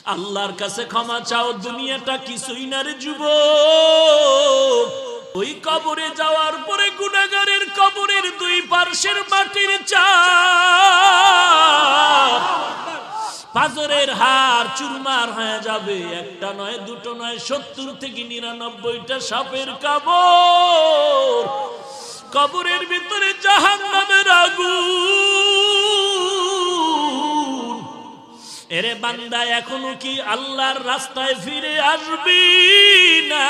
আল্লাহর কাছে ক্ষমা চাও, দুনিয়াটা কিছুই না রে যুবক। ওই কবরে যাওয়ার পরে গুনাহগারের কবরের দুই পার্শ্বের মাটির চাপ পাথরের হাড় চুরমার হয়ে যাবে। একটা নয়, দুটো নয়, 70 থেকে 99টা সাপের কামড়। কবরের ভিতরে জাহান্নামের আগুন। এরে বান্দা, এখনো কি আল্লাহর রাস্তায় ফিরে আসবি না?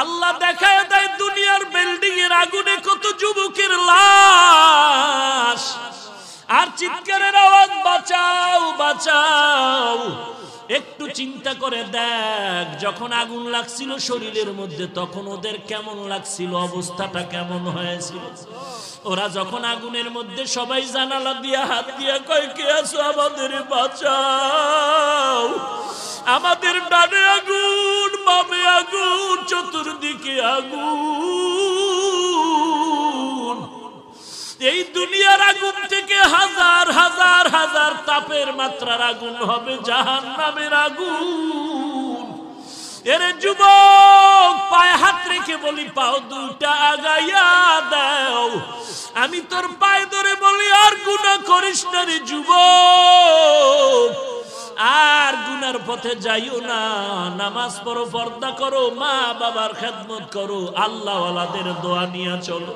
আল্লাহ দেখায় দেয় দুনিয়ার বিল্ডিং এর আগুনে কত যুবকের লাশ, আর চিৎকারের আওয়াজ, বাঁচাও বাঁচাও। একটু চিন্তা করে দেখ, যখন আগুন লাগছিল শরীরের মধ্যে তখন ওদের কেমন লাগছিল, অবস্থাটা কেমন হয়েছিল। ওরা যখন আগুনের মধ্যে সবাই জানালা দিয়া হাত দিয়া কয়, কে আছো আমাদের বাঁচাও। আমাদের ডানে আগুন, বামে আগুন, চতুর্দিকে আগুন। এই দুনিয়ার আগুন থেকে হাজার হাজার হাজার তাপের মাত্রার আগুন হবে জাহান্নামের আগুন। এরে যুবক, পায়ে হাত রেখে বলি, পাও দুইটা আগাইয়া দাও। আমি তোর পায়ে ধরে বলি, আর গুনাহ করিস না রে যুবক, আর গুনার পথে যাইও না। নামাজ পড়ো, পর্দা করো, মা বাবার খেদমত করো, আল্লাহ ওয়ালাদের দোয়া নিয়ে চলো।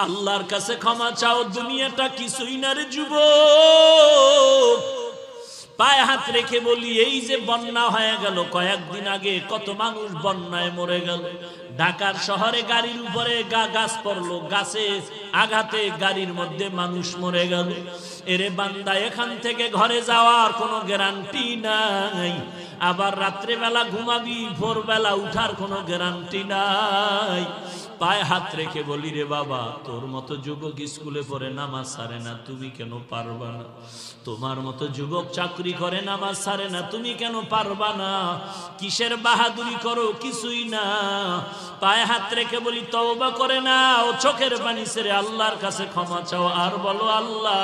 আল্লাহর কাছে ক্ষমা চাও, দুনিয়াটা কিছুই না রে যুবক। পায়ে হাত রেখে বলি, এই যে বন্যা হয়ে গেল কয়েকদিন আগে, কত মানুষ বন্যায় মরে গেল। ঢাকার শহরে গাড়ির উপরে গাছ পড়লো, গাছে আঘাতে গাড়ির মধ্যে মানুষ মরে গেল। এরে বান্দা, এখান থেকে ঘরে যাওয়ার কোনো গ্যারান্টি নাই। আবার রাত্রেবেলা ঘুমাবি, ভোরবেলা উঠার কোনো গ্যারান্টি নাই। পায়ে হাত রেখে বলি, রে বাবা, তোর মতো যুবক স্কুলে পড়ে নামাজ ছাড়ে না, তুমি কেন পারবা না? তোমার মতো যুবক চাকরি করে নামাজ ছাড়ে না, তুমি কেন পারবা না? কিসের বাহাদুরি করো? কিছুই না। পায়ে হাত রেখে বলি, তওবা করে না, ও চোখের পানি ছেড়ে আল্লাহর কাছে ক্ষমা চাও, আর বলো, আল্লাহ